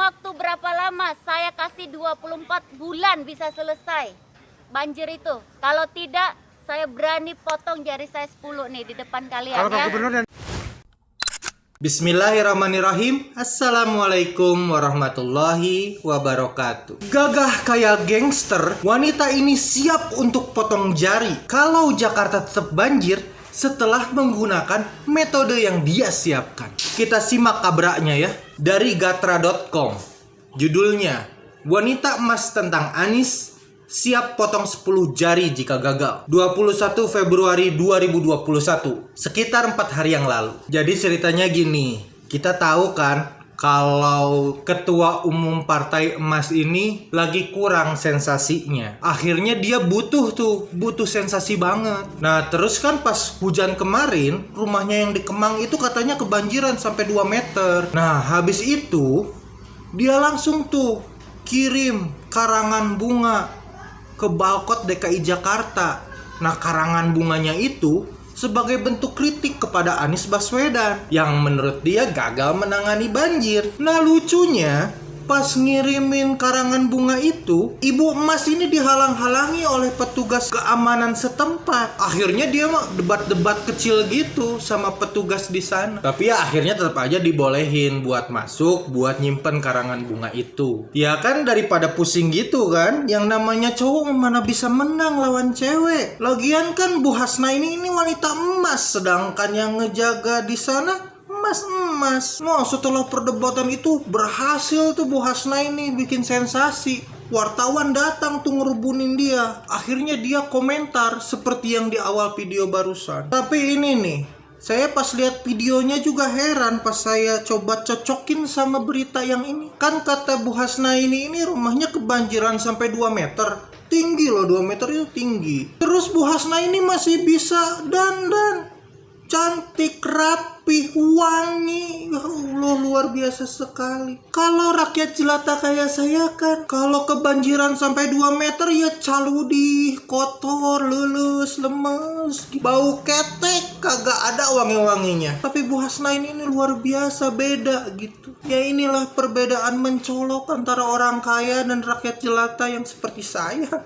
waktu berapa lama? Saya kasih 24 bulan bisa selesai banjir itu. Kalau tidak, saya berani potong jari saya 10 nih di depan kalian ya. Bismillahirrahmanirrahim. Assalamualaikum warahmatullahi wabarakatuh. Gagah kayak gangster, wanita ini siap untuk potong jari kalau Jakarta tetap banjir setelah menggunakan metode yang dia siapkan. Kita simak kabraknya ya. Dari gatra.com. Judulnya, wanita emas tentang Anies siap potong 10 jari jika gagal. 21 Februari 2021, sekitar 4 hari yang lalu. Jadi ceritanya gini, kita tahu kan kalau ketua umum partai emas ini lagi kurang sensasinya. Akhirnya dia butuh sensasi banget. Nah terus kan pas hujan kemarin, rumahnya yang di Kemang itu katanya kebanjiran sampai 2 meter. Nah habis itu dia langsung kirim karangan bunga ke Balkot DKI Jakarta. Nah karangan bunganya itu sebagai bentuk kritik kepada Anies Baswedan yang menurut dia gagal menangani banjir. Nah lucunya pas ngirimin karangan bunga itu, ibu emas ini dihalang-halangi oleh petugas keamanan setempat. Akhirnya dia debat-debat kecil gitu sama petugas di sana. Tapi ya akhirnya tetap aja dibolehin buat masuk, buat nyimpen karangan bunga itu. Ya kan daripada pusing gitu kan, yang namanya cowok mana bisa menang lawan cewek. Lagian kan Bu Hasna ini wanita emas, sedangkan yang ngejaga di sana emas. Nah setelah perdebatan itu berhasil Bu Hasna ini bikin sensasi. Wartawan datang ngerubunin dia. Akhirnya dia komentar seperti yang di awal video barusan. Tapi ini nih, saya pas lihat videonya juga heran pas saya coba cocokin sama berita yang ini. Kan kata Bu Hasna ini rumahnya kebanjiran sampai 2 meter. Tinggi loh, 2 meter itu tinggi. Terus Bu Hasna ini masih bisa dandan cantik, rapi, wangi. Ya Allah, luar biasa sekali. Kalau rakyat jelata kayak saya kan, kalau kebanjiran sampai 2 meter ya caludi, kotor, lulus, lemes, bau ketek, kagak ada wangi-wanginya. Tapi Bu Hasna ini luar biasa, beda gitu. Ya inilah perbedaan mencolok antara orang kaya dan rakyat jelata yang seperti saya.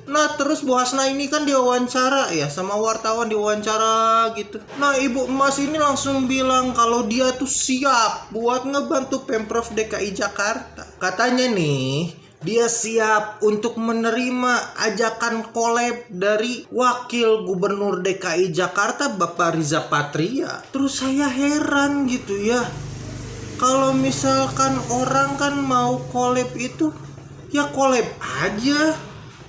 Nah terus Bu Hasna ini kan diwawancara ya, sama wartawan diwawancara gitu. Nah ibu emas ini langsung bilang kalau dia siap buat ngebantu Pemprov DKI Jakarta. Katanya nih, dia siap untuk menerima ajakan collab dari Wakil Gubernur DKI Jakarta Bapak Riza Patria. Terus saya heran gitu ya, kalau misalkan orang kan mau collab itu ya collab aja.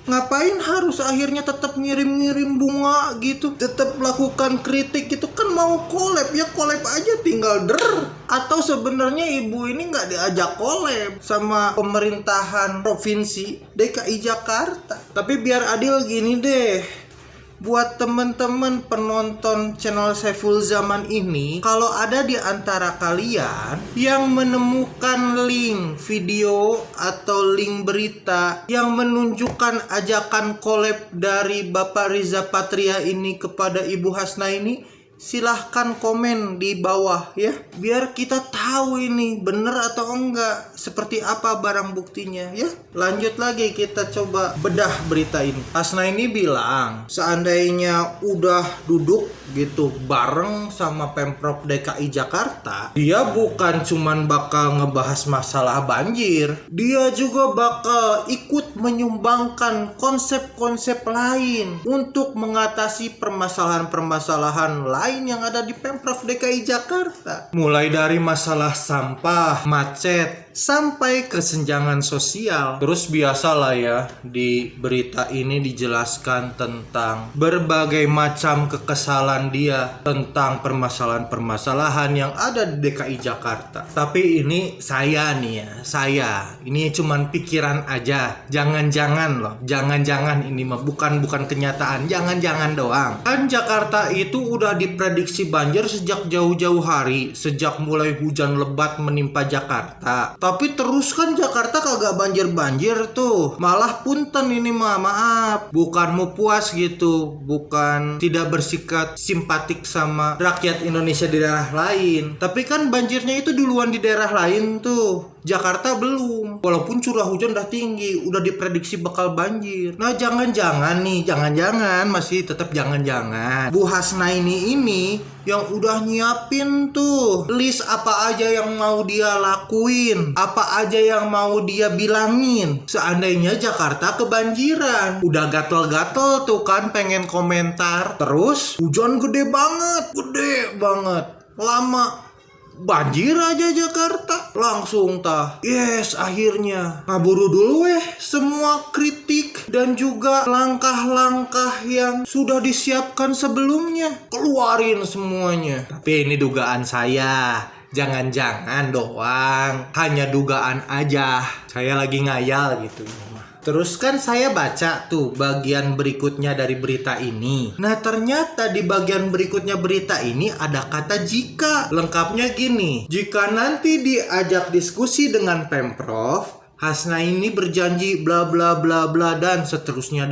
Ngapain harus akhirnya tetap ngirim-ngirim bunga gitu, tetap melakukan kritik gitu kan? Mau collab ya collab aja, tinggal Atau sebenarnya ibu ini nggak diajak collab sama pemerintahan provinsi DKI Jakarta. Tapi biar adil gini deh, buat temen-temen penonton channel Saiful Zaman ini, kalau ada di antara kalian yang menemukan link video atau link berita yang menunjukkan ajakan collab dari Bapak Riza Patria ini kepada Ibu Hasna ini, silahkan komen di bawah ya, biar kita tahu ini bener atau enggak, seperti apa barang buktinya ya. Lanjut lagi, kita coba bedah berita ini. Hasna ini bilang seandainya udah duduk gitu bareng sama Pemprov DKI Jakarta, dia bukan cuman bakal ngebahas masalah banjir, dia juga bakal ikut menyumbangkan konsep-konsep lain untuk mengatasi permasalahan-permasalahan lain yang ada di Pemprov DKI Jakarta. Mulai dari masalah sampah, macet, sampai kesenjangan sosial. Terus biasalah ya, di berita ini dijelaskan tentang berbagai macam kekesalan dia tentang permasalahan-permasalahan yang ada di DKI Jakarta. Tapi ini saya ini cuman pikiran aja. Jangan-jangan loh, jangan-jangan ini mah bukan kenyataan, jangan-jangan doang. Kan Jakarta itu udah diprediksi banjir sejak jauh-jauh hari, sejak mulai hujan lebat menimpa Jakarta. Tapi terus kan Jakarta kagak banjir-banjir malah punten ini maaf, bukan mau puas gitu, bukan tidak bersikap simpatik sama rakyat Indonesia di daerah lain. Tapi kan banjirnya itu duluan di daerah lain Jakarta belum. Walaupun curah hujan udah tinggi, udah diprediksi bakal banjir. Nah, jangan-jangan masih tetap jangan-jangan Bu Hasnaini ini yang udah nyiapin tuh list apa aja yang mau dia lakuin, apa aja yang mau dia bilangin seandainya Jakarta kebanjiran. Udah gatel-gatel tuh kan pengen komentar. Terus hujan gede banget, lama. Banjir aja Jakarta. Langsung yes, akhirnya ngaburu dulu semua kritik dan juga langkah-langkah yang sudah disiapkan sebelumnya. Keluarin semuanya. Tapi ini dugaan saya. Jangan-jangan doang. Hanya dugaan aja. Saya lagi ngayal gitu. Terus kan saya baca tuh bagian berikutnya dari berita ini. Nah, ternyata di bagian berikutnya berita ini ada kata jika. Lengkapnya gini. Jika nanti diajak diskusi dengan Pemprov, Hasnaini berjanji bla bla bla bla dan seterusnya.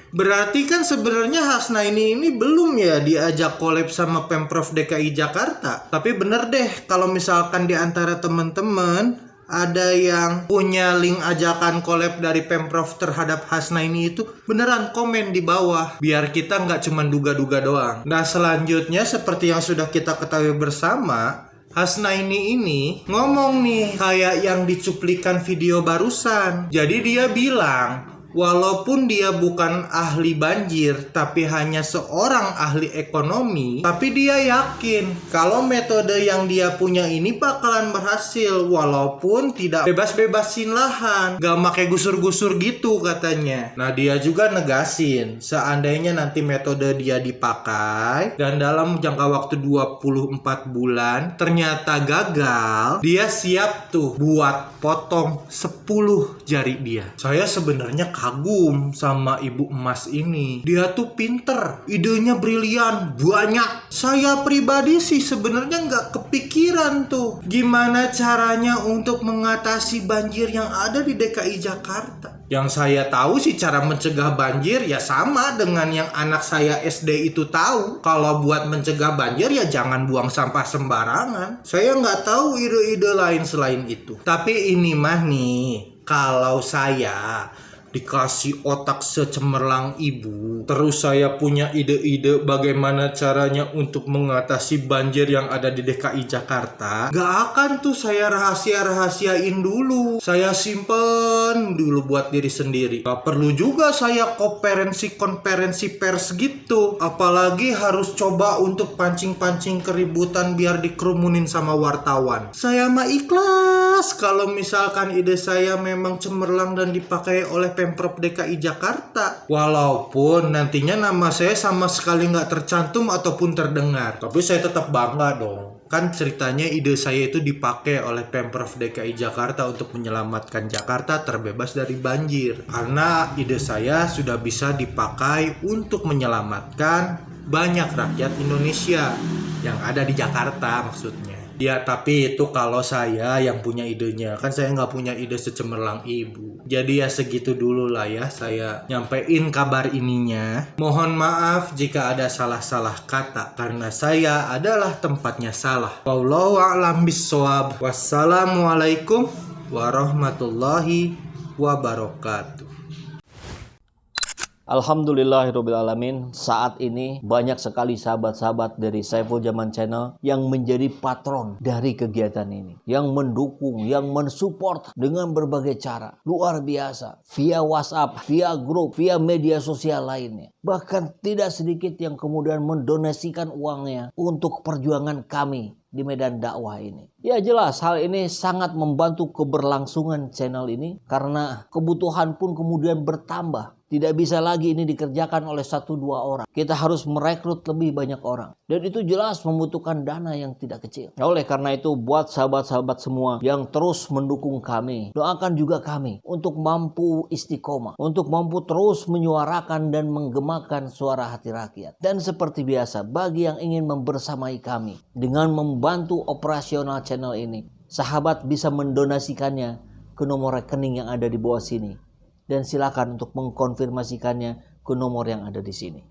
Berarti kan sebenarnya Hasnaini ini belum ya diajak collab sama Pemprov DKI Jakarta. Tapi bener deh kalau misalkan di antara teman-teman ada yang punya link ajakan collab dari Pemprov terhadap Hasnaini itu, beneran komen di bawah biar kita nggak cuma duga-duga doang. Nah, selanjutnya seperti yang sudah kita ketahui bersama, Hasnaini ini ngomong nih kayak yang dicuplikan video barusan. Jadi dia bilang walaupun dia bukan ahli banjir, tapi hanya seorang ahli ekonomi, tapi dia yakin kalau metode yang dia punya ini bakalan berhasil, walaupun tidak bebas-bebasin lahan, gak pakai gusur-gusur gitu katanya. Nah, dia juga negasin, seandainya nanti metode dia dipakai, dan dalam jangka waktu 24 bulan, ternyata gagal, dia siap tuh buat potong 10 jari dia. Saya sebenarnya kagum sama Ibu Emas ini. Dia tuh pinter, idenya brilian, banyak. Saya pribadi sih sebenarnya nggak kepikiran tuh gimana caranya untuk mengatasi banjir yang ada di DKI Jakarta. Yang saya tahu sih cara mencegah banjir ya sama dengan yang anak saya SD itu tahu. Kalau buat mencegah banjir ya jangan buang sampah sembarangan. Saya nggak tahu ide-ide lain selain itu. Tapi ini mah nih, kalau saya dikasih otak secemerlang ibu, terus saya punya ide-ide bagaimana caranya untuk mengatasi banjir yang ada di DKI Jakarta, gak akan tuh saya rahasiain dulu, saya simpen dulu buat diri sendiri. Gak perlu juga saya konferensi pers gitu, apalagi harus coba untuk pancing-pancing keributan biar dikerumunin sama wartawan. Saya mah ikhlas kalau misalkan ide saya memang cemerlang dan dipakai oleh Pemprov DKI Jakarta, walaupun nantinya nama saya sama sekali nggak tercantum ataupun terdengar, tapi saya tetap bangga dong. Kan ceritanya ide saya itu dipakai oleh Pemprov DKI Jakarta untuk menyelamatkan Jakarta terbebas dari banjir, karena ide saya sudah bisa dipakai untuk menyelamatkan banyak rakyat Indonesia yang ada di Jakarta maksudnya. Ya, tapi itu kalau saya yang punya idenya. Kan saya nggak punya ide secemerlang ibu. Jadi ya segitu dulu lah ya saya nyampein kabar ininya. Mohon maaf jika ada salah-salah kata, karena saya adalah tempatnya salah. Wallahu a'lam bishawab. Wassalamualaikum warahmatullahi wabarakatuh. Alhamdulillahirrabbilalamin. Saat ini banyak sekali sahabat-sahabat dari Saiful Zaman Channel yang menjadi patron dari kegiatan ini, yang mendukung, yang mensupport dengan berbagai cara. Luar biasa, via WhatsApp, via grup, via media sosial lainnya. Bahkan tidak sedikit yang kemudian mendonasikan uangnya untuk perjuangan kami di medan dakwah ini. Ya jelas hal ini sangat membantu keberlangsungan channel ini, karena kebutuhan pun kemudian bertambah. Tidak bisa lagi ini dikerjakan oleh 1-2 orang. Kita harus merekrut lebih banyak orang. Dan itu jelas membutuhkan dana yang tidak kecil. Oleh karena itu, buat sahabat-sahabat semua yang terus mendukung kami, doakan juga kami untuk mampu istiqomah, untuk mampu terus menyuarakan dan menggemakan suara hati rakyat. Dan seperti biasa, bagi yang ingin membersamai kami dengan membantu operasional channel ini, sahabat bisa mendonasikannya ke nomor rekening yang ada di bawah sini. Dan silakan untuk mengkonfirmasikannya ke nomor yang ada di sini.